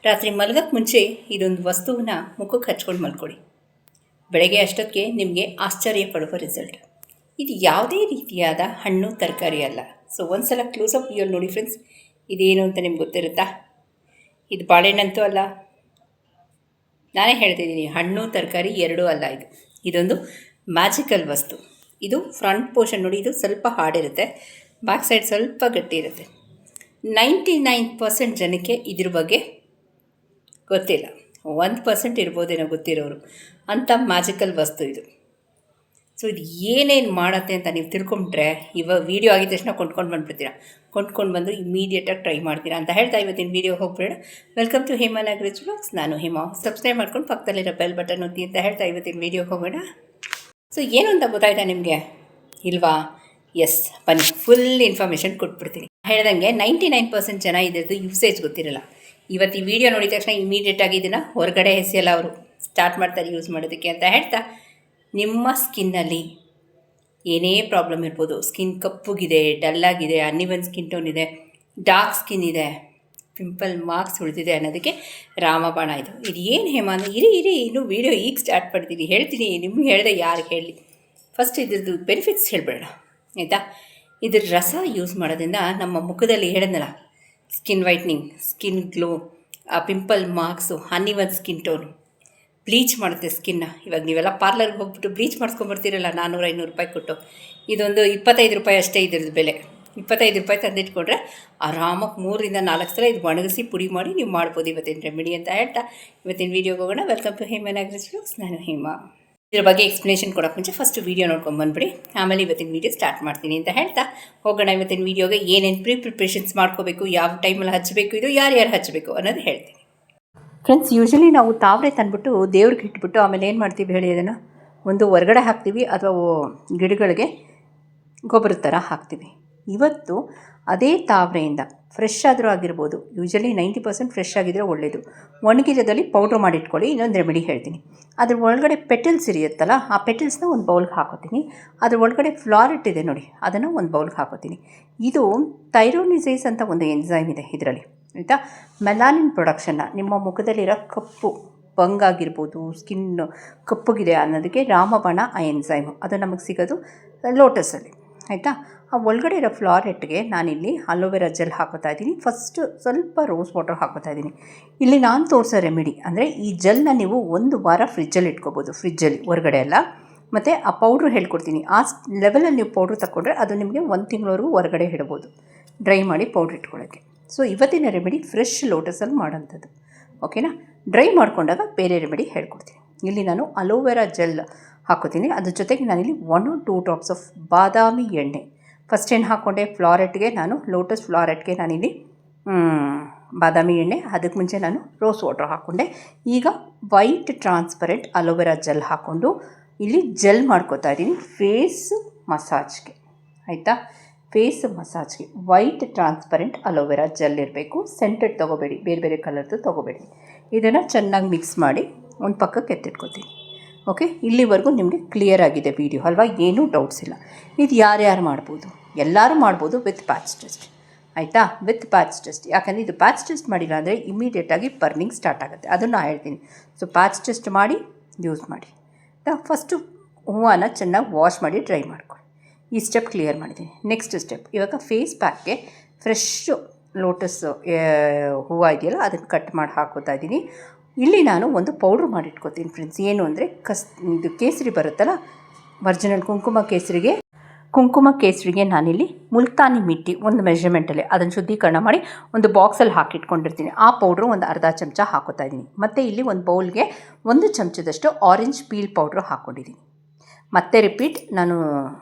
ರಾತ್ರಿ ಮಲಗಕ್ಕೆ ಮುಂಚೆ ಇದೊಂದು ವಸ್ತುವನ್ನ ಮುಖಕ್ಕೆ ಹಚ್ಕೊಂಡು ಮಲ್ಕೊಳ್ಳಿ. ಬೆಳಗ್ಗೆ ಅಷ್ಟೊತ್ತಿಗೆ ನಿಮಗೆ ಆಶ್ಚರ್ಯ ಪಡುವ ರಿಸಲ್ಟ್. ಇದು ಯಾವುದೇ ರೀತಿಯಾದ ಹಣ್ಣು ತರಕಾರಿ ಅಲ್ಲ. ಸೊ ಒಂದು ಸಲ ಕ್ಲೋಸಪ್ ವಿಡಿಯೋಲಿ ನೋಡಿ ಫ್ರೆಂಡ್ಸ್, ಇದೇನು ಅಂತ ನಿಮ್ಗೆ ಗೊತ್ತಿರುತ್ತಾ? ಇದು ಬಾಳೆಹಣ್ಣಂತೂ ಅಲ್ಲ, ನಾನೇ ಹೇಳ್ತಿದ್ದೀನಿ, ಹಣ್ಣು ತರಕಾರಿ ಎರಡೂ ಅಲ್ಲ. ಇದೊಂದು ಮ್ಯಾಜಿಕಲ್ ವಸ್ತು. ಇದು ಫ್ರಂಟ್ ಪೋರ್ಷನ್ ನೋಡಿ, ಇದು ಸ್ವಲ್ಪ ಹಾರ್ಡಿರುತ್ತೆ, ಬ್ಯಾಕ್ ಸೈಡ್ ಸ್ವಲ್ಪ ಗಟ್ಟಿ ಇರುತ್ತೆ. 99% ಜನಕ್ಕೆ ಇದ್ರ ಬಗ್ಗೆ ಗೊತ್ತಿಲ್ಲ. 1% ಇರ್ಬೋದೇನೋ ಗೊತ್ತಿರೋರು. ಅಂಥ ಮ್ಯಾಜಿಕಲ್ ವಸ್ತು ಇದು. ಸೊ ಇದು ಏನೇನು ಮಾಡತ್ತೆ ಅಂತ ನೀವು ತಿಳ್ಕೊಂಬಿಟ್ರೆ, ಇವಾಗ ವೀಡಿಯೋ ಆಗಿದ ತಕ್ಷಣ ಕೊಂಡ್ಕೊಂಡು ಬಂದುಬಿಡ್ತೀರಾ. ಕೊಂಡ್ಕೊಂಡು ಬಂದು ಇಮಿಡಿಯೇಟಾಗಿ ಟ್ರೈ ಮಾಡ್ತೀರಾ ಅಂತ ಹೇಳ್ತಾ ಇವತ್ತಿನ ವೀಡಿಯೋ ಹೋಗ್ಬೇಡ. Welcome to Hema Nagaraj vlogs. ನಾನು ಹೇಮಾ. ಸಬ್ಸ್ಕ್ರೈಬ್ ಮಾಡ್ಕೊಂಡು ಪಕ್ಕದಲ್ಲಿರೋ ಬೆಲ್ ಬಟನ್ ಒತ್ತಿ ಅಂತ ಹೇಳ್ತಾ ಇವತ್ತಿನ ವೀಡಿಯೋ ಹೋಗೋಣ. ಸೊ ಏನು ಅಂತ ಗೊತ್ತಾಯ್ತಾ ನಿಮಗೆ ಇಲ್ವಾ? ಎಸ್, ಬನ್ನಿ ಫುಲ್ ಇನ್ಫಾರ್ಮೇಷನ್ ಕೊಟ್ಬಿಡ್ತೀನಿ. ಹೇಳ್ದಂಗೆ 99% ಜನ ಇದ್ರದ್ದು ಯೂಸೇಜ್ ಗೊತ್ತಿರಲ್ಲ. ಇವತ್ತು ಈ ವಿಡಿಯೋ ನೋಡಿದ ತಕ್ಷಣ ಇಮಿಡಿಯೇಟಾಗಿ ಇದನ್ನು ಹೊರಗಡೆ ಎಸೆಯಲ್ಲ, ಅವರು ಸ್ಟಾರ್ಟ್ ಮಾಡ್ತಾರೆ ಯೂಸ್ ಮಾಡೋದಕ್ಕೆ ಅಂತ ಹೇಳ್ತಾ, ನಿಮ್ಮ ಸ್ಕಿನ್ನಲ್ಲಿ ಏನೇ ಪ್ರಾಬ್ಲಮ್ ಇರ್ಬೋದು, ಸ್ಕಿನ್ ಕಪ್ಪುಗಿದೆ, ಡಲ್ಲಾಗಿದೆ, ಅನ್ನಿವನ್ ಸ್ಕಿನ್ ಟೋನ್ ಇದೆ, ಡಾರ್ಕ್ ಸ್ಕಿನ್ ಇದೆ, ಪಿಂಪಲ್ ಮಾರ್ಕ್ಸ್ ಉಳಿದಿದೆ ಅನ್ನೋದಕ್ಕೆ ರಾಮಬಾಣ ಇದು. ಇದು ಏನು ಹೇಮ ಅಂದರೆ, ಇರಿ ಇನ್ನೂ ವೀಡಿಯೋ ಈಗ ಸ್ಟಾರ್ಟ್ ಮಾಡ್ತೀನಿ, ಹೇಳ್ತೀನಿ. ನಿಮ್ಗೆ ಹೇಳಿದೆ ಯಾರಿಗೆ ಹೇಳಿ, ಫಸ್ಟ್ ಇದ್ರದ್ದು ಬೆನಿಫಿಟ್ಸ್ ಹೇಳ್ಬೇಡ ಆಯಿತಾ? ಇದ್ರ ರಸ ಯೂಸ್ ಮಾಡೋದ್ರಿಂದ ನಮ್ಮ ಮುಖದಲ್ಲಿ ಹೇಳಿದ್ನಲ್ಲ, skin whitening, skin glow, pimple marks, uneven skin tone, bleach ಮಾಡುತ್ತೆ ಸ್ಕಿನ್ನ. ಇವಾಗ ನೀವೆಲ್ಲ ಪಾರ್ಲರ್ಗೆ ಹೋಗ್ಬಿಟ್ಟು ಬ್ಲೀಚ್ ಮಾಡಿಸ್ಕೊಂಬರ್ತೀರಲ್ಲ 400-500 ರೂಪಾಯಿ ಕೊಟ್ಟು, ಇದೊಂದು 25 ರೂಪಾಯಿ ಅಷ್ಟೇ ಇದ್ರದ್ದು ಬೆಲೆ. 25 ರೂಪಾಯಿ ತಂದಿಟ್ಕೊಂಡ್ರೆ ಆರಾಮಾಗಿ 3-4 ಸಲ ಇದು ಒಣಗಿಸಿ ಪುಡಿ ಮಾಡಿ ನೀವು ಮಾಡ್ಬೋದು ಇವತ್ತಿನ ರೆಮಿಡಿ ಅಂತ ಹೇಳ್ತಾ ಇವತ್ತಿನ ವೀಡಿಯೋಗೆ ಹೋಗೋಣ. Welcome to Hema Nagaraj vlogs. ನಾನು ಹೇಮಾ. ಇದ್ರ ಬಗ್ಗೆ ಎಕ್ಸ್ಪ್ಲನೇಷನ್ ಕೊಡೋಕೆ ಮುಂಚೆ ಫಸ್ಟ್ ವೀಡಿಯೋ ನೋಡ್ಕೊಂಡು ಬಂದುಬಿಡಿ, ಆಮೇಲೆ ಇವತ್ತಿನ ವೀಡಿಯೋ ಸ್ಟಾರ್ಟ್ ಮಾಡ್ತೀನಿ ಅಂತ ಹೇಳ್ತಾ ಹೋಗೋಣ. ಇವತ್ತಿನ ವೀಡಿಯೋಗೆ ಏನೇನು ಪ್ರಿಪ್ರೇಷನ್ಸ್ ಮಾಡ್ಕೋಬೇಕು, ಯಾವ ಟೈಮಲ್ಲಿ ಹಚ್ಚಬೇಕು, ಇದು ಯಾರ್ಯಾರು ಹಚ್ಚಬೇಕು ಅನ್ನೋದು ಹೇಳ್ತೀನಿ. ಫ್ರೆಂಡ್ಸ್, ಯೂಶ್ವಲಿ ನಾವು ತಾವರೆ ತಂದುಬಿಟ್ಟು ದೇವ್ರಿಗೆ ಇಟ್ಬಿಟ್ಟು ಆಮೇಲೆ ಏನು ಮಾಡ್ತೀವಿ ಹೇಳಿ, ಅದನ್ನು ಒಂದು ಹೊರಗಡೆ ಹಾಕ್ತೀವಿ ಅಥವಾ ಗಿಡಗಳಿಗೆ ಗೊಬ್ಬರದ ಥರ ಹಾಕ್ತೀವಿ. ಇವತ್ತು ಅದೇ ತಾವರೆಯಿಂದ ಫ್ರೆಶ್ ಆದರೂ ಆಗಿರ್ಬೋದು, ಯೂಶ್ವಲಿ 90% ಫ್ರೆಶ್ ಆಗಿದ್ದರೆ ಒಳ್ಳೆಯದು. ಒಣಗಿರೋದಲ್ಲಿ ಪೌಡ್ರ್ ಮಾಡಿಟ್ಕೊಳ್ಳಿ. ಇನ್ನೊಂದು ರೆಮಿಡಿ ಹೇಳ್ತೀನಿ. ಅದ್ರ ಒಳಗಡೆ ಪೆಟಲ್ಸ್ ಇರಿಯುತ್ತಲ್ಲ, ಆ ಪೆಟಲ್ಸ್ನ ಒಂದು ಬೌಲ್ಗೆ ಹಾಕೋತೀನಿ. ಅದ್ರ ಒಳಗಡೆ ಫ್ಲಾರೆಟ್ ಇದೆ ನೋಡಿ, ಅದನ್ನು ಒಂದು ಬೌಲ್ಗೆ ಹಾಕೋತೀನಿ. ಇದು ಥೈರೋನಿಸೈಸ್ ಅಂತ ಒಂದು ಎನ್ಸೈಮ್ ಇದೆ ಇದರಲ್ಲಿ ಆಯಿತಾ. ಮೆಲಾನಿನ್ ಪ್ರೊಡಕ್ಷನ್ನ, ನಿಮ್ಮ ಮುಖದಲ್ಲಿರೋ ಕಪ್ಪು ಬಂಗಾಗಿರ್ಬೋದು, ಸ್ಕಿನ್ ಕಪ್ಪುಗಿದೆ ಅನ್ನೋದಕ್ಕೆ ರಾಮಬಾಣ ಆ ಎನ್ಸೈಮು, ಅದು ನಮಗೆ ಸಿಗೋದು ಲೋಟಸಲ್ಲಿ ಆಯಿತಾ. ಆ ಒಳಗಡೆ ಇರೋ ಫ್ಲಾರೆಟ್ಗೆ ನಾನಿಲ್ಲಿ ಅಲೋವೆರಾ ಜೆಲ್ ಹಾಕೋತಾ ಇದ್ದೀನಿ. ಫಸ್ಟು ಸ್ವಲ್ಪ ರೋಸ್ ವಾಟರ್ ಹಾಕೋತಾ ಇದ್ದೀನಿ. ಇಲ್ಲಿ ನಾನು ತೋರಿಸೋ ರೆಮಿಡಿ ಅಂದರೆ, ಈ ಜೆಲ್ನ ನೀವು 1 ವಾರ ಫ್ರಿಜ್ಜಲ್ಲಿ ಇಟ್ಕೋಬೋದು, ಫ್ರಿಜ್ಜಲ್ಲಿ ಹೊರಗಡೆ ಎಲ್ಲ. ಮತ್ತು ಆ ಪೌಡ್ರು ಹೇಳ್ಕೊಡ್ತೀನಿ, ಆ ಲೆವೆಲಲ್ಲಿ ನೀವು ಪೌಡ್ರು ತಗೊಂಡ್ರೆ ಅದು ನಿಮಗೆ 1 ತಿಂಗಳವರೆಗೂ ಹೊರಗಡೆ ಇಡ್ಬೋದು, ಡ್ರೈ ಮಾಡಿ ಪೌಡ್ರ್ ಇಟ್ಕೊಳ್ಳೋಕ್ಕೆ. ಸೊ ಇವತ್ತಿನ ರೆಮಿಡಿ ಫ್ರೆಶ್ ಲೋಟಸಲ್ಲಿ ಮಾಡೋಂಥದ್ದು, ಓಕೆನಾ. ಡ್ರೈ ಮಾಡ್ಕೊಂಡಾಗ ಬೇರೆ ರೆಮಿಡಿ ಹೇಳ್ಕೊಡ್ತೀನಿ. ಇಲ್ಲಿ ನಾನು ಅಲೋವೆರಾ ಜೆಲ್ ಹಾಕೋತೀನಿ. ಅದ್ರ ಜೊತೆಗೆ ನಾನಿಲ್ಲಿ 1 or 2 ಡ್ರಾಪ್ಸ್ ಆಫ್ ಬಾದಾಮಿ ಎಣ್ಣೆ ಫಸ್ಟ್ ಏನು ಹಾಕ್ಕೊಂಡೆ ಫ್ಲಾರೆಟ್ಗೆ, ನಾನು ಲೋಟಸ್ ಫ್ಲಾರೆಟ್ಗೆ ನಾನಿಲ್ಲಿ ಬಾದಾಮಿ ಎಣ್ಣೆ, ಅದಕ್ಕೆ ಮುಂಚೆ ನಾನು ರೋಸ್ ವಾಟರ್ ಹಾಕ್ಕೊಂಡೆ. ಈಗ ವೈಟ್ ಟ್ರಾನ್ಸ್ಪರೆಂಟ್ ಅಲೋವೆರಾ ಜೆಲ್ ಹಾಕ್ಕೊಂಡು ಇಲ್ಲಿ ಜೆಲ್ ಮಾಡ್ಕೋತಾ ಇದ್ದೀನಿ ಫೇಸ್ ಮಸಾಜ್ಗೆ ಆಯಿತಾ. ಫೇಸ್ ಮಸಾಜ್ಗೆ ವೈಟ್ ಟ್ರಾನ್ಸ್ಪರೆಂಟ್ ಅಲೋವೆರಾ ಜೆಲ್ ಇರಬೇಕು. ಸೆಂಟೆಡ್ ತೊಗೋಬೇಡಿ, ಬೇರೆ ಬೇರೆ ಕಲರ್ದು ತೊಗೋಬೇಡಿ. ಇದನ್ನು ಚೆನ್ನಾಗಿ ಮಿಕ್ಸ್ ಮಾಡಿ ಒಂದು ಪಕ್ಕಕ್ಕೆ ಎತ್ತಿಟ್ಕೊತೀನಿ. ಓಕೆ, ಇಲ್ಲಿವರೆಗೂ ನಿಮಗೆ ಕ್ಲಿಯರ್ ಆಗಿದೆ ವೀಡಿಯೋ ಅಲ್ವಾ? ಏನೂ ಡೌಟ್ಸ್ ಇಲ್ಲ. ಇದು ಯಾರ್ಯಾರು ಮಾಡ್ಬೋದು? ಎಲ್ಲರೂ ಮಾಡ್ಬೋದು ವಿತ್ ಪ್ಯಾಚ್ ಟೆಸ್ಟ್ ಆಯಿತಾ. ವಿತ್ ಪ್ಯಾಚ್ ಟೆಸ್ಟ್, ಯಾಕಂದರೆ ಇದು ಪ್ಯಾಚ್ ಟೆಸ್ಟ್ ಮಾಡಿಲ್ಲ ಅಂದರೆ ಇಮಿಡಿಯೇಟಾಗಿ ಬರ್ನಿಂಗ್ ಸ್ಟಾರ್ಟ್ ಆಗುತ್ತೆ, ಅದನ್ನು ಹೇಳ್ತೀನಿ. ಸೊ ಪ್ಯಾಚ್ ಟೆಸ್ಟ್ ಮಾಡಿ ಯೂಸ್ ಮಾಡಿ. ಫಸ್ಟು ಹೂವನ್ನ ಚೆನ್ನಾಗಿ ವಾಶ್ ಮಾಡಿ ಡ್ರೈ ಮಾಡ್ಕೊಳ್ಳಿ. ಈ ಸ್ಟೆಪ್ ಕ್ಲಿಯರ್ ಮಾಡಿದ್ದೀನಿ. ನೆಕ್ಸ್ಟ್ ಸ್ಟೆಪ್, ಇವಾಗ ಫೇಸ್ ಪ್ಯಾಕ್ಗೆ ಫ್ರೆಶ್ಶು ಲೋಟಸ್ ಹೂವು ಇದೆಯಲ್ಲ, ಅದನ್ನು ಕಟ್ ಮಾಡಿ ಹಾಕೋತಾ ಇದ್ದೀನಿ. ಇಲ್ಲಿ ನಾನು ಒಂದು ಪೌಡ್ರ್ ಮಾಡಿಟ್ಕೋತೀನಿ ಫ್ರೆಂಡ್ಸ್. ಏನು ಅಂದರೆ ಇದು ಕೇಸರಿ ಬರುತ್ತಲ್ಲ, ಒರಿಜಿನಲ್ ಕುಂಕುಮ ಕೇಸರಿಗೆ ನಾನಿಲ್ಲಿ ಮುಲ್ತಾನಿ ಮಿಟ್ಟಿ ಒಂದು ಮೆಷರ್ಮೆಂಟಲ್ಲಿ ಅದನ್ನು ಶುದ್ಧೀಕರಣ ಮಾಡಿ ಒಂದು ಬಾಕ್ಸಲ್ಲಿ ಹಾಕಿಟ್ಕೊಂಡಿರ್ತೀನಿ. ಆ ಪೌಡ್ರು ಒಂದು ಅರ್ಧ ಚಮಚ ಹಾಕೋತಾ ಇದ್ದೀನಿ. ಮತ್ತು ಇಲ್ಲಿ ಒಂದು ಬೌಲ್ಗೆ 1 ಚಮಚದಷ್ಟು ಆರೆಂಜ್ ಪೀಲ್ ಪೌಡ್ರು ಹಾಕ್ಕೊಂಡಿದ್ದೀನಿ. ಮತ್ತೆ ರಿಪೀಟ್, ನಾನು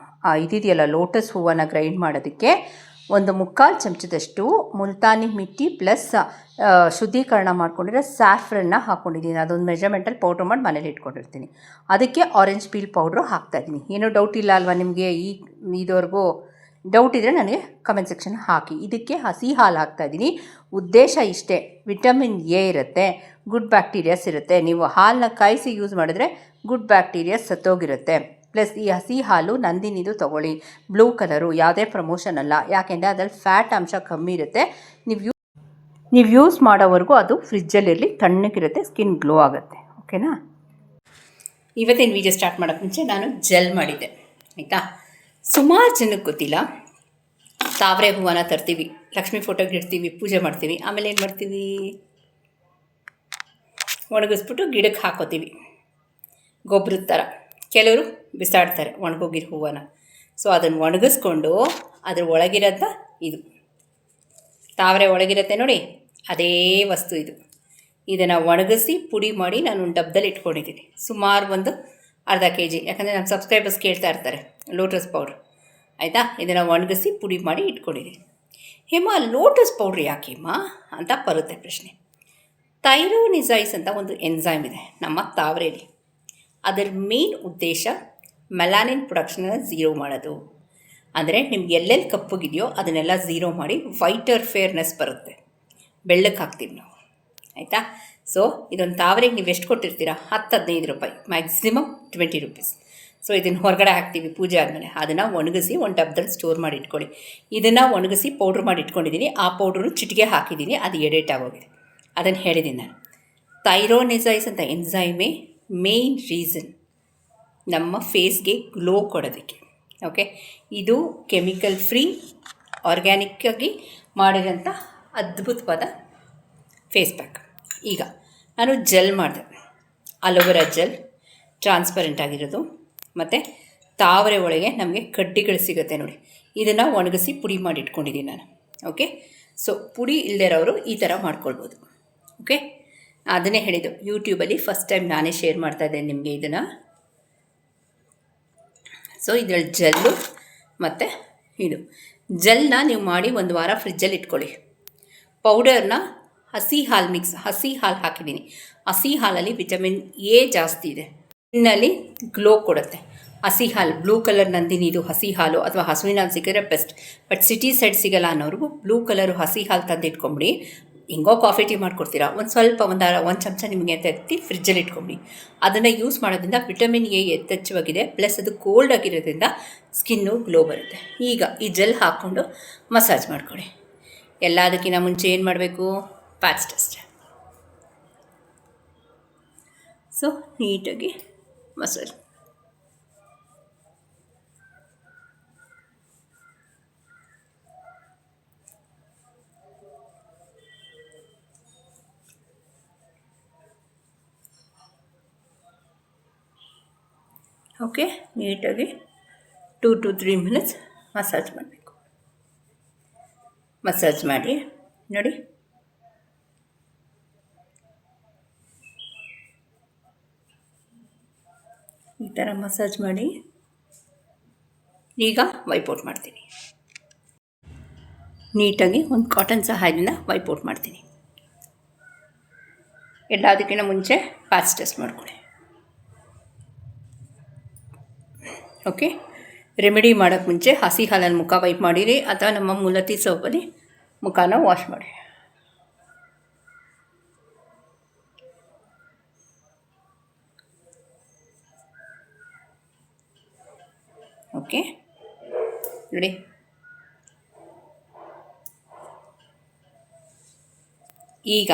ಇದಿದೆಯಲ್ಲ ಲೋಟಸ್ ಹೂವನ್ನು ಗ್ರೈಂಡ್ ಮಾಡೋದಕ್ಕೆ 1/4 ಚಮಚದಷ್ಟು ಮುಲ್ತಾನಿ ಮಿಟ್ಟಿ ಪ್ಲಸ್ ಶುದ್ಧೀಕರಣ ಮಾಡ್ಕೊಂಡಿರೋ ಸ್ಯಾಫ್ರನ್ನ ಹಾಕ್ಕೊಂಡಿದ್ದೀನಿ. ಅದೊಂದು ಮೆಜರ್ಮೆಂಟಲ್ಲಿ ಪೌಡ್ರ್ ಮಾಡಿ ಮನೇಲಿ ಇಟ್ಕೊಂಡಿರ್ತೀನಿ. ಅದಕ್ಕೆ ಆರೆಂಜ್ ಪೀಲ್ ಪೌಡ್ರು ಹಾಕ್ತಾಯಿದ್ದೀನಿ. ಏನೂ ಡೌಟ್ ಇಲ್ಲ ಅಲ್ವಾ ನಿಮಗೆ? ಇದುವರೆಗೂ ಡೌಟ್ ಇದ್ದರೆ ನನಗೆ ಕಮೆಂಟ್ ಸೆಕ್ಷನ್ ಹಾಕಿ. ಇದಕ್ಕೆ ಹಸಿ ಹಾಲು ಹಾಕ್ತಾಯಿದ್ದೀನಿ. ಉದ್ದೇಶ ಇಷ್ಟೇ, ವಿಟಮಿನ್ ಎ ಇರುತ್ತೆ, ಗುಡ್ ಬ್ಯಾಕ್ಟೀರಿಯಾಸ್ ಇರುತ್ತೆ. ನೀವು ಹಾಲನ್ನ ಕಾಯಿಸಿ ಯೂಸ್ ಮಾಡಿದ್ರೆ ಗುಡ್ ಬ್ಯಾಕ್ಟೀರಿಯಾಸ್ ಸತ್ತೋಗಿರುತ್ತೆ. ಪ್ಲಸ್ ಈ ಹಸಿ ಹಾಲು ನಂದಿನಿದು ತೊಗೊಳ್ಳಿ, ಬ್ಲೂ ಕಲರು, ಯಾವುದೇ ಪ್ರಮೋಷನ್ ಅಲ್ಲ, ಯಾಕೆಂದರೆ ಅದರಲ್ಲಿ ಫ್ಯಾಟ್ ಅಂಶ ಕಮ್ಮಿ ಇರುತ್ತೆ. ನೀವು ನೀವು ಯೂಸ್ ಮಾಡೋವರೆಗೂ ಅದು ಫ್ರಿಜ್ಜಲ್ಲಿರಲಿ, ತಣ್ಣಗಿರುತ್ತೆ, ಸ್ಕಿನ್ ಗ್ಲೋ ಆಗುತ್ತೆ. ಓಕೆನಾ? ಇವತ್ತಿನ ವೀಡಿಯೋ ಸ್ಟಾರ್ಟ್ ಮಾಡೋಕ್ಕೆ ಮುಂಚೆ ನಾನು ಜೆಲ್ ಮಾಡಿದ್ದೆ, ಆಯಿತಾ? ಸುಮಾರು ಜನಕ್ಕೆ ಗೊತ್ತಿಲ್ಲ, ತಾವರೆ ಹೂವನ್ನ ತರ್ತೀವಿ, ಲಕ್ಷ್ಮೀ ಫೋಟೋಗೆ ಇಡ್ತೀವಿ, ಪೂಜೆ ಮಾಡ್ತೀವಿ, ಆಮೇಲೆ ಏನು ಮಾಡ್ತೀವಿ, ಒಣಗಿಸ್ಬಿಟ್ಟು ಗಿಡಕ್ಕೆ ಹಾಕೋತೀವಿ ಗೊಬ್ಬರದ ಥರ. ಕೆಲವರು ಬಿಸಾಡ್ತಾರೆ ಒಣಗೋಗಿರೋ ಹೂವನ್ನ. ಸೊ ಅದನ್ನು ಒಣಗಿಸ್ಕೊಂಡು ಅದ್ರ ಒಳಗಿರೋಂಥ ಇದು ತಾವರೆ ಒಳಗಿರುತ್ತೆ ನೋಡಿ, ಅದೇ ವಸ್ತು ಇದು. ಇದನ್ನು ಒಣಗಿಸಿ ಪುಡಿ ಮಾಡಿ ನಾನು ಒಂದು ಡಬ್ಬದಲ್ಲಿ ಇಟ್ಕೊಂಡಿದ್ದೀನಿ, ಸುಮಾರು ಒಂದು ಅರ್ಧ kg. ಯಾಕಂದರೆ ನಮ್ಮ ಸಬ್ಸ್ಕ್ರೈಬರ್ಸ್ ಕೇಳ್ತಾ ಇರ್ತಾರೆ ಲೋಟಸ್ ಪೌಡ್ರ್, ಆಯಿತಾ? ಇದನ್ನು ಒಣಗಿಸಿ ಪುಡಿ ಮಾಡಿ ಇಟ್ಕೊಂಡಿದ್ದೀನಿ. ಹೇಮ, ಲೋಟಸ್ ಪೌಡ್ರ್ ಯಾಕೆಮ್ಮ ಅಂತ ಬರುತ್ತೆ ಪ್ರಶ್ನೆ. ಥೈರೋನಿಸೈಸ್ ಅಂತ ಒಂದು ಎನ್ಸೈಮ್ ಇದೆ ನಮ್ಮ ತಾವರೆಯಲ್ಲಿ. ಅದರ ಮೇನ್ ಉದ್ದೇಶ ಮೆಲಾನಿನ್ ಪ್ರೊಡಕ್ಷನನ್ನು ಝೀರೋ ಮಾಡೋದು. ಅಂದರೆ ನಿಮ್ಗೆ ಎಲ್ಲೆಲ್ಲಿ ಕಪ್ಪಗಿದೆಯೋ ಅದನ್ನೆಲ್ಲ ಝೀರೋ ಮಾಡಿ ವೈಟರ್ ಫೇರ್ನೆಸ್ ಬರುತ್ತೆ, ಬೆಳ್ಳಕ್ಕೆ ಹಾಕ್ತೀವಿ ನಾವು, ಆಯಿತಾ? ಸೊ ಇದೊಂದು ತಾವರೆಗೆ ನೀವು ಎಷ್ಟು ಕೊಟ್ಟಿರ್ತೀರಾ? 10-15 ರೂಪಾಯಿ, ಮ್ಯಾಕ್ಸಿಮಮ್ 20 ರೂಪೀಸ್. ಸೊ ಇದನ್ನು ಹೊರಗಡೆ ಹಾಕ್ತೀವಿ ಪೂಜೆ ಆದಮೇಲೆ. ಅದನ್ನು ಒಣಗಿಸಿ ಒಂದು ಡಬ್ಬದಲ್ಲಿ ಸ್ಟೋರ್ ಮಾಡಿ ಇಟ್ಕೊಳ್ಳಿ. ಇದನ್ನು ಒಣಗಿಸಿ ಪೌಡ್ರ್ ಮಾಡಿ ಇಟ್ಕೊಂಡಿದ್ದೀನಿ. ಆ ಪೌಡ್ರನ್ನು ಚಿಟಿಕೆ ಹಾಕಿದ್ದೀನಿ, ಅದು ಎಡಿಟ್ ಆಗೋಗಿದೆ. ಅದನ್ನು ಹೇಳಿದ್ದೀನಿ ನಾನು. ಥೈರೋನಿಸೈಸ್ ಅಂತ ಎನ್ಸೈಮೇ ಮೇನ್ ರೀಸನ್ ನಮ್ಮ ಫೇಸ್ಗೆ ಗ್ಲೋ ಕೊಡೋದಕ್ಕೆ. ಓಕೆ, ಇದು ಕೆಮಿಕಲ್ ಫ್ರೀ, ಆರ್ಗ್ಯಾನಿಕ್ಕಾಗಿ ಮಾಡಿರೋಂಥ ಅದ್ಭುತವಾದ ಫೇಸ್ ಪ್ಯಾಕ್. ಈಗ ನಾನು ಜೆಲ್ ಮಾಡಿದೆ, ಅಲೋವೆರಾ ಜೆಲ್, ಟ್ರಾನ್ಸ್ಪರೆಂಟ್ ಆಗಿರೋದು, ಮತ್ತು ತಾವರೆ ಒಳಗೆ ನಮಗೆ ಕಡ್ಡಿಗಳು ಸಿಗುತ್ತೆ ನೋಡಿ. ಇದನ್ನು ಒಣಗಿಸಿ ಪುಡಿ ಮಾಡಿ ಇಟ್ಕೊಂಡಿದ್ದೀನಿ ನಾನು. ಓಕೆ, ಸೊ ಪುಡಿ ಇಲ್ಲದಿರೋರು ಈ ಥರ ಮಾಡ್ಕೊಳ್ಬೋದು. ಓಕೆ, ಅದನ್ನೇ ಹೇಳಿದ್ದು, ಯೂಟ್ಯೂಬಲ್ಲಿ ಫಸ್ಟ್ ಟೈಮ್ ನಾನೇ ಶೇರ್ ಮಾಡ್ತಾಯಿದ್ದೇನೆ ನಿಮಗೆ ಇದನ್ನು. ಸೊ ಇದರಲ್ಲಿ ಜೆಲ್ಲು ಮತ್ತು ಇದು ಜೆಲ್ನ ನೀವು ಮಾಡಿ ಒಂದು ವಾರ ಫ್ರಿಜ್ಜಲ್ಲಿ ಇಟ್ಕೊಳ್ಳಿ. ಪೌಡರ್ನ ಹಸಿ ಹಾಲು ಹಾಕಿದ್ದೀನಿ. ಹಸಿ ಹಾಲಲ್ಲಿ ವಿಟಮಿನ್ ಎ ಜಾಸ್ತಿ ಇದೆ, ಸ್ಕಿನ್ನಲ್ಲಿ ಗ್ಲೋ ಕೊಡುತ್ತೆ. ಹಸಿ ಹಾಲು, ಬ್ಲೂ ಕಲರ್ ನಂದಿನಿ ಇದು ಹಸಿ ಹಾಲು, ಅಥವಾ ಹಸುವಿನ ಹಾಲು ಸಿಕ್ಕಿದ್ರೆ ಬೆಸ್ಟ್. ಬಟ್ ಸಿಟಿ ಸೈಡ್ ಸಿಗೋಲ್ಲ ಅನ್ನೋರಿಗೂ ಬ್ಲೂ ಕಲರು ಹಸಿ ಹಾಲು ತಂದು ಇಟ್ಕೊಂಬಿಡಿ. ಹಿಂಗೋ ಕಾಫಿ ಟೀ ಮಾಡ್ಕೊಡ್ತೀರಾ, ಒಂದು ಸ್ವಲ್ಪ ಒಂದು ಚಮಚ ನಿಮಗೆ ಅಂತ ಎತ್ತಿ ಫ್ರಿಜ್ಜಲ್ಲಿ ಇಟ್ಕೊಂಬಿಡಿ. ಅದನ್ನು ಯೂಸ್ ಮಾಡೋದ್ರಿಂದ ವಿಟಮಿನ್ ಎ ಯಥೇಚ್ಛವಾಗಿದೆ, ಪ್ಲಸ್ ಅದು ಕೋಲ್ಡ್ ಆಗಿರೋದ್ರಿಂದ ಸ್ಕಿನ್ನು ಗ್ಲೋ ಬರುತ್ತೆ. ಈಗ ಈ ಜೆಲ್ ಹಾಕ್ಕೊಂಡು ಮಸಾಜ್ ಮಾಡ್ಕೊಳ್ಳಿ. ಎಲ್ಲದಕ್ಕಿಂತ ಮುಂಚೆ ಏನು ಮಾಡಬೇಕು? Patch test. ಸೊ ನೀಟಾಗಿ ಮಸಾಜ್. ಓಕೆ, ನೀಟಾಗಿ 2 to 3 minutes ಮಸಾಜ್ ಮಾಡಬೇಕು. ಮಸಾಜ್ ಮಾಡಿ ನೋಡಿ, ಈ ಥರ ಮಸಾಜ್ ಮಾಡಿ. ಈಗ ವೈಪೌಟ್ ಮಾಡ್ತೀನಿ ನೀಟಾಗಿ, ಒಂದು ಕಾಟನ್ ಸಹಾಯದಿಂದ ವೈಪೌಟ್ ಮಾಡ್ತೀನಿ. ಎಲ್ಲದಕ್ಕಿಂತ ಮುಂಚೆ ಪ್ಯಾಚ್ ಟೆಸ್ಟ್ ಮಾಡ್ಕೊಳ್ಳಿ. ಓಕೆ, ರೆಮಿಡಿ ಮಾಡೋಕ್ಕೆ ಮುಂಚೆ ಹಸಿ ಹಾಲಲ್ಲಿ ಮುಖ ವೈಪ್ ಮಾಡಿರಿ, ಅಥವಾ ನಮ್ಮ ಮುಲತಿ ಸೋಪಲ್ಲಿ ಮುಖನ ವಾಶ್ ಮಾಡಿ. ಓಕೆ ನೋಡಿ, ಈಗ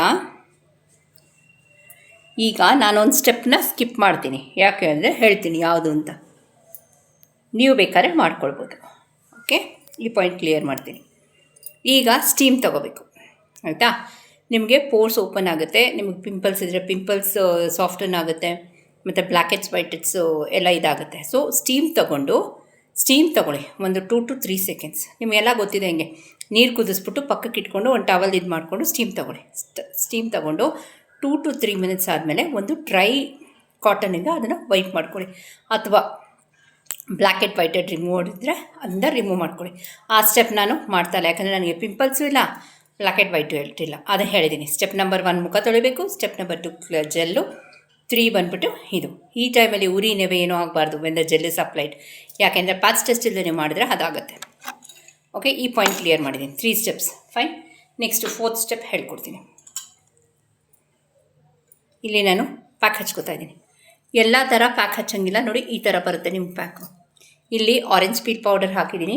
ನಾನೊಂದು ಸ್ಟೆಪ್ನ ಸ್ಕಿಪ್ ಮಾಡ್ತೀನಿ. ಯಾಕೆ ಅಂದರೆ ಹೇಳ್ತೀನಿ ಯಾವುದು ಅಂತ, ನೀವು ಬೇಕಾದ್ರೆ ಮಾಡ್ಕೊಳ್ಬೋದು. ಓಕೆ, ಈ ಪಾಯಿಂಟ್ ಕ್ಲಿಯರ್ ಮಾಡ್ತೀನಿ. ಈಗ ಸ್ಟೀಮ್ ತೊಗೋಬೇಕು, ಆಯಿತಾ? ನಿಮಗೆ ಪೋರ್ಸ್ ಓಪನ್ ಆಗುತ್ತೆ, ನಿಮಗೆ ಪಿಂಪಲ್ಸ್ ಇದ್ದರೆ ಪಿಂಪಲ್ಸ್ ಸಾಫ್ಟನ್ ಆಗುತ್ತೆ, ಮತ್ತು ಬ್ಲ್ಯಾಕ್ ಹೆಡ್ಸ್ ವೈಟ್ ಹೆಡ್ಸು ಎಲ್ಲ ಇದಾಗುತ್ತೆ. ಸೊ ಸ್ಟೀಮ್ ತೊಗೊಳ್ಳಿ ಒಂದು 2 to 3 seconds. ನಿಮಗೆಲ್ಲ ಗೊತ್ತಿದೆ, ಹಿಂಗೆ ನೀರು ಕುದಿಸ್ಬಿಟ್ಟು ಪಕ್ಕಕ್ಕೆ ಇಟ್ಕೊಂಡು ಒಂದು ಟವಲ್ ಇದು ಮಾಡಿಕೊಂಡು ಸ್ಟೀಮ್ ತೊಗೊಳ್ಳಿ. ಸ್ಟೀಮ್ ತೊಗೊಂಡು 2 to 3 minutes ಆದಮೇಲೆ ಒಂದು ಡ್ರೈ ಕಾಟನಿಂದ ಅದನ್ನು ವೈಪ್ ಮಾಡ್ಕೊಳ್ಳಿ, ಅಥವಾ black head white head remove ಇದ್ದರೆ ಅದರಿಂದ ರಿಮೂವ್ ಮಾಡ್ಕೊಳ್ಳಿ. ಆ ಸ್ಟೆಪ್ ನಾನು ಮಾಡ್ತಾಯಿಲ್ಲ, ಯಾಕಂದರೆ ನನಗೆ ಪಿಂಪಲ್ಸು ಇಲ್ಲ, ಬ್ಲ್ಯಾಕ್ ಹೆಡ್ ವೈಟು ಹೇಳ್ತಿಲ್ಲ. ಅದೇ ಹೇಳಿದ್ದೀನಿ. ಸ್ಟೆಪ್ ನಂಬರ್ 1 ಮುಖ ತೊಳಿಬೇಕು, ಸ್ಟೆಪ್ ನಂಬರ್ 2 ಜೆಲ್ಲು, 3 ಬಂದುಬಿಟ್ಟು ಇದು. ಈ ಟೈಮಲ್ಲಿ ಉರಿ ನೆವೆ ಏನೂ ಆಗಬಾರ್ದು when the gel is applied, ಯಾಕೆಂದರೆ ಪ್ಯಾಚ್ ಟೆಸ್ಟ್ ಇಲ್ಲದೆ ಮಾಡಿದರೆ ಅದಾಗುತ್ತೆ. ಓಕೆ, ಈ ಪಾಯಿಂಟ್ ಕ್ಲಿಯರ್ ಮಾಡಿದ್ದೀನಿ. 3 steps fine. Next 4th step ಹೇಳ್ಕೊಡ್ತೀನಿ. ಇಲ್ಲಿ ನಾನು ಪ್ಯಾಕ್ ಹಚ್ಕೋತಾ ಇದ್ದೀನಿ. ಎಲ್ಲ ಥರ ಪ್ಯಾಕ್ ಹಚ್ಚಂಗಿಲ್ಲ ನೋಡಿ, ಈ ಥರ ಬರುತ್ತೆ ನಿಮ್ಮ ಪ್ಯಾಕು. ಇಲ್ಲಿ ಆರೆಂಜ್ ಪೀಲ್ ಪೌಡರ್ ಹಾಕಿದ್ದೀನಿ,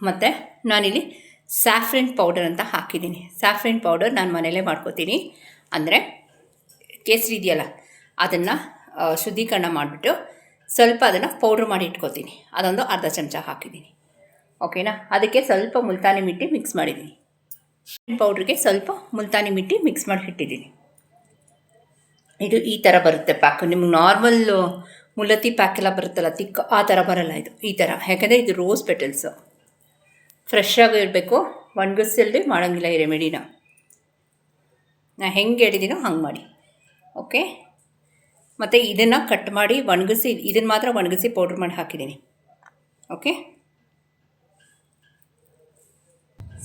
ಮತ್ತು ನಾನಿಲ್ಲಿ ಸ್ಯಾಫ್ರಿನ್ ಪೌಡರ್ ಅಂತ ಹಾಕಿದ್ದೀನಿ. ಸ್ಯಾಫ್ರಿನ್ ಪೌಡರ್ ನಾನು ಮನೇಲೇ ಮಾಡ್ಕೋತೀನಿ. ಅಂದರೆ ಕೇಸರಿ ಇದೆಯಲ್ಲ ಅದನ್ನು ಶುದ್ಧೀಕರಣ ಮಾಡಿಬಿಟ್ಟು ಸ್ವಲ್ಪ ಅದನ್ನು ಪೌಡ್ರ್ ಮಾಡಿ ಇಟ್ಕೋತೀನಿ. ಅದೊಂದು ಅರ್ಧ ಚಮಚ ಹಾಕಿದ್ದೀನಿ. ಓಕೆನಾ. ಅದಕ್ಕೆ ಸ್ವಲ್ಪ ಮುಲ್ತಾನಿ ಮಿಟ್ಟಿ ಮಿಕ್ಸ್ ಮಾಡಿದ್ದೀನಿ. ಪೌಡ್ರಿಗೆ ಸ್ವಲ್ಪ ಮುಲ್ತಾನಿ ಮಿಟ್ಟಿ ಮಿಕ್ಸ್ ಮಾಡಿ ಇಟ್ಟಿದ್ದೀನಿ. ಇದು ಈ ಥರ ಬರುತ್ತೆ ಪ್ಯಾಕ್. ನಿಮ್ಗೆ ನಾರ್ಮಲ್ ಮುಲತಿ ಪ್ಯಾಕ್ ಎಲ್ಲ ಬರುತ್ತಲ್ಲ ತಿಕ್ಕ, ಆ ಥರ ಬರೋಲ್ಲ ಇದು. ಈ ಥರ, ಯಾಕಂದರೆ ಇದು ರೋಸ್ ಪೆಟಲ್ಸು ಫ್ರೆಶ್ ಆಗಿ ಇರಬೇಕು. ಒಣಗಿಸಲ್ದೆ ಮಾಡೋಂಗಿಲ್ಲ ಈ ರೆಮಿಡಿನ. ನಾನು ಹೆಂಗೆ ಹೇಳಿದ್ದೀನೋ ಹಂಗೆ ಮಾಡಿ. ಓಕೆ. ಮತ್ತು ಇದನ್ನು ಕಟ್ ಮಾಡಿ ಒಣಗಿಸಿ, ಇದನ್ನು ಮಾತ್ರ ಒಣಗಿಸಿ ಪೌಡ್ರ್ ಮಾಡಿ ಹಾಕಿದ್ದೀನಿ. ಓಕೆ.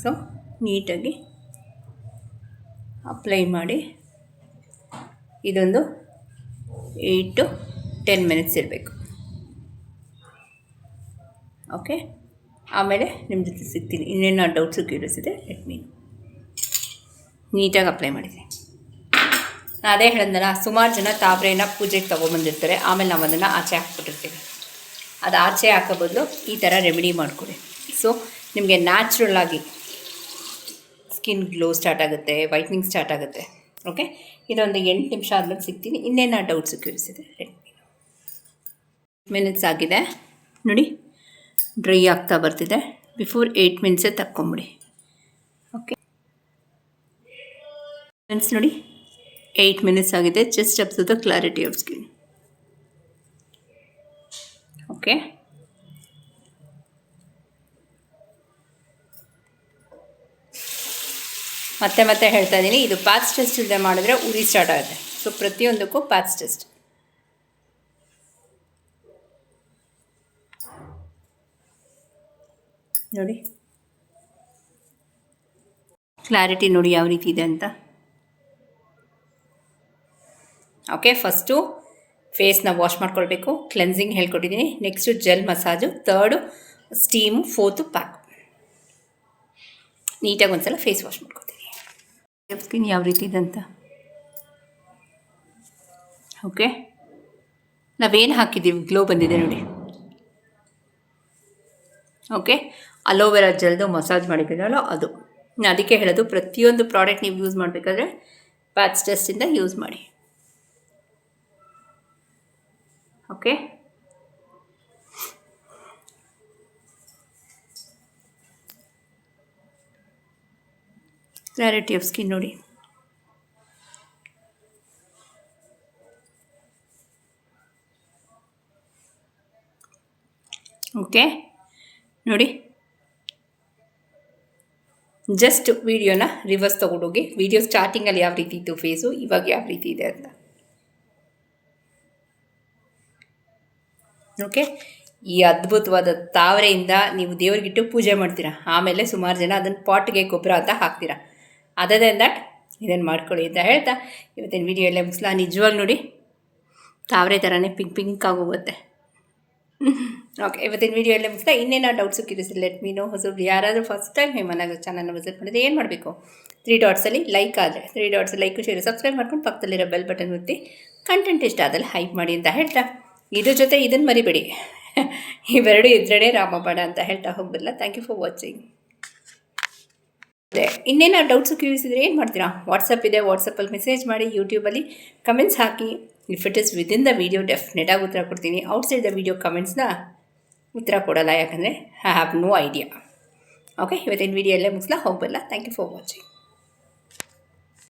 ಸೊ ನೀಟಾಗಿ ಅಪ್ಲೈ ಮಾಡಿ ಇದೊಂದು 8 to 10 ಮಿನಿಟ್ಸ್ ಇರಬೇಕು. ಓಕೆ. ಆಮೇಲೆ ನಿಮ್ಮ ಜೊತೆ ಸಿಗ್ತೀನಿ. ಇನ್ನೇನು ಡೌಟ್ಸು ಕ್ಯೂರಿಯಸ್ ಲೆಟ್ ಮೀ. ನೀಟಾಗಿ ಅಪ್ಲೈ ಮಾಡಿದ್ದೀನಿ. ನಾನು ಅದೇ ಹೇಳಿದ್ನಲ್ಲ, ಸುಮಾರು ಜನ ತಾವ್ರೇನ ಪೂಜೆಗೆ ತೊಗೊಬಂದಿರ್ತಾರೆ, ಆಮೇಲೆ ನಾವು ಅದನ್ನು ಆಚೆ ಹಾಕ್ಬಿಟ್ಟಿರ್ತೀವಿ. ಅದು ಆಚೆ ಹಾಕೋ ಬದಲು ಈ ಥರ ರೆಮಿಡಿ ಮಾಡಿಕೊಡಿ. ಸೊ ನಿಮಗೆ ನ್ಯಾಚುರಲ್ ಆಗಿ ಸ್ಕಿನ್ ಗ್ಲೋ ಸ್ಟಾರ್ಟ್ ಆಗುತ್ತೆ, ವೈಟ್ನಿಂಗ್ ಸ್ಟಾರ್ಟ್ ಆಗುತ್ತೆ. ಓಕೆ. ಇದೊಂದು 8 ನಿಮಿಷ ಆದ್ಮೇಲೆ ಸಿಗ್ತೀನಿ. ಇನ್ನೇನು doubts curious let me. Minutes ಆಗಿದೆ ನೋಡಿ, ಡ್ರೈ ಆಗ್ತಾ ಬರ್ತಿದೆ. ಬಿಫೋರ್ 8 ಮಿನಿಟ್ಸೇ ತಕ್ಕೊಂಬಿಡಿ. ಓಕೆ ಫ್ರೆಂಡ್ಸ್, ನೋಡಿ 8 ಮಿನಿಟ್ಸ್ ಆಗಿದೆ. Just observe the clarity of skin. Okay. ಮತ್ತೆ ಹೇಳ್ತಾ ಇದ್ದೀನಿ, ಇದು ಪ್ಯಾಚ್ ಟೆಸ್ಟ್ ಇಲ್ಲದೆ ಮಾಡಿದ್ರೆ ಉರಿ ಸ್ಟಾರ್ಟ್ ಆಗುತ್ತೆ. ಸೊ ಪ್ರತಿಯೊಂದಕ್ಕೂ ಪ್ಯಾಚ್ ಟೆಸ್ಟ್. ನೋಡಿ ಕ್ಲಾರಿಟಿ ನೋಡಿ ಯಾವ ರೀತಿ ಇದೆ ಅಂತ. ಓಕೆ. ಫಸ್ಟು ಫೇಸ್ನ ವಾಶ್ ಮಾಡ್ಕೊಳ್ಬೇಕು. ಕ್ಲೆನ್ಸಿಂಗ್ ಹೇಳ್ಕೊಟ್ಟಿದ್ದೀನಿ. Next gel massage, third steam, fourth pack. ನೀಟಾಗಿ ಒಂದ್ಸಲ ಫೇಸ್ ವಾಶ್ ಮಾಡ್ಕೊತೀನಿ. ಸ್ಕಿನ್ ಯಾವ ರೀತಿ ಇದೆ ಅಂತ. ಓಕೆ. ನಾವೇನು ಹಾಕಿದ್ದೀವಿ ಗ್ಲೋ ಬಂದಿದೆ ನೋಡಿ. ಓಕೆ. ಅಲೋವೆರಾ ಜೆಲ್ದು ಮಸಾಜ್ ಮಾಡಿದ್ದೀರಲ್ಲ ಅದು. ನಾನು ಅದಕ್ಕೆ ಹೇಳೋದು, ಪ್ರತಿಯೊಂದು ಪ್ರಾಡಕ್ಟ್ ನೀವು ಯೂಸ್ ಮಾಡಬೇಕಾದ್ರೆ ಪ್ಯಾಚ್ ಟೆಸ್ಟಿಂದ ಯೂಸ್ ಮಾಡಿ. ಓಕೆ. ಕ್ಲಾರಿಟಿ ಆಫ್ ಸ್ಕಿನ್ ನೋಡಿ. ಓಕೆ ನೋಡಿ, ಜಸ್ಟ್ ವಿಡಿಯೋನ ರಿವರ್ಸ್ ತೊಗೊಂಡೋಗಿ. ವಿಡಿಯೋ ಸ್ಟಾರ್ಟಿಂಗಲ್ಲಿ ಯಾವ ರೀತಿ ಇತ್ತು ಫೇಸು, ಇವಾಗ ಯಾವ ರೀತಿ ಇದೆ ಅಂತ. ಓಕೆ. ಈ ಅದ್ಭುತವಾದ ತಾವರೆಯಿಂದ ನೀವು ದೇವರಿಗಿಟ್ಟು ಪೂಜೆ ಮಾಡ್ತೀರಾ. ಆಮೇಲೆ ಸುಮಾರು ಜನ ಅದನ್ನು ಪಾಟ್ಗೆ ಗೊಬ್ಬರ ಅಂತ ಹಾಕ್ತೀರಾ. ಅದರ್ ದೆನ್ ದಟ್ ಇದನ್ನು ಮಾಡ್ಕೊಳ್ಳಿ ಅಂತ ಹೇಳ್ತಾ ಇವತ್ತಿನ ವಿಡಿಯೋ ಎಲ್ಲ ಮುಗಿಸ್ಲಾ. ನಿಜವಾಗಿ ನೋಡಿ ತಾವರೆ ಥರನೇ ಪಿಂಕ್ ಆಗೋಗುತ್ತೆ. ಓಕೆ. ಇವತ್ತಿನ ವಿಡಿಯೋ ಎಲ್ಲ ಮುಗಿಸ್ತಾ. ಇನ್ನೇನೋ doubts curious let me know. ಹೊಸಬ್ರು ಯಾರಾದರೂ ಫಸ್ಟ್ ಟೈಮ್ ಹೇಮನಾಗ ಚಾನಲ್ನ ವಿಸಿಟ್ ಮಾಡಿದ್ರೆ ಏನು ಮಾಡಬೇಕು, 3 ಡಾಟ್ಸಲ್ಲಿ ಲೈಕ್ ಆದರೆ 3 ಡಾಟ್ಸ್ ಲೈಕ್, ಶೇರ್, ಸಬ್ಸ್ಕ್ರೈಬ್ ಮಾಡ್ಕೊಂಡು ಪಕ್ಕದಲ್ಲಿರೋ ಬೆಲ್ ಬಟನ್ ಒತ್ತಿ ಕಂಟೆಂಟ್ ಇಷ್ಟ ಆದಲ್ಲಿ ಹೈಪ್ ಮಾಡಿ ಅಂತ ಹೇಳ್ತಾ, ಇದ್ರ ಜೊತೆ ಇದನ್ನು ಮರಿಬೇಡಿ, ಇವೆರಡು ಇದ್ರೇ ರಾಮಬಾಣ ಅಂತ ಹೇಳ್ತಾ ಹೋಗ್ಬಿಡಲ್ಲ. Thank you for watching. ಇನ್ನೇನು ಡೌಟ್ಸು ಕ್ಯೂರಿಯಸ್ ಇದ್ದರೆ ಏನು ಮಾಡ್ತೀರಾ, ವಾಟ್ಸಪ್ ಇದೆ, ವಾಟ್ಸಪ್ಪಲ್ಲಿ ಮೆಸೇಜ್ ಮಾಡಿ, ಯೂಟ್ಯೂಬಲ್ಲಿ ಕಮೆಂಟ್ಸ್ ಹಾಕಿ. If it is within the video ಡೆಫಿನೆಟಾಗಿ ಉತ್ತರ ಕೊಡ್ತೀನಿ. ಔಟ್ಸೈಡ್ ದ ವೀಡಿಯೋ ಕಮೆಂಟ್ಸ್ನ ಉತ್ತರ ಕೊಡಲ್ಲ, ಯಾಕಂದರೆ I have no idea. Okay. ಇವತ್ತಿನ ವೀಡಿಯೋ ಎಲ್ಲ ಮುಗಿಸ್ಲಾ ಹೋಗ್ಬಲ್ಲ. Thank you for watching.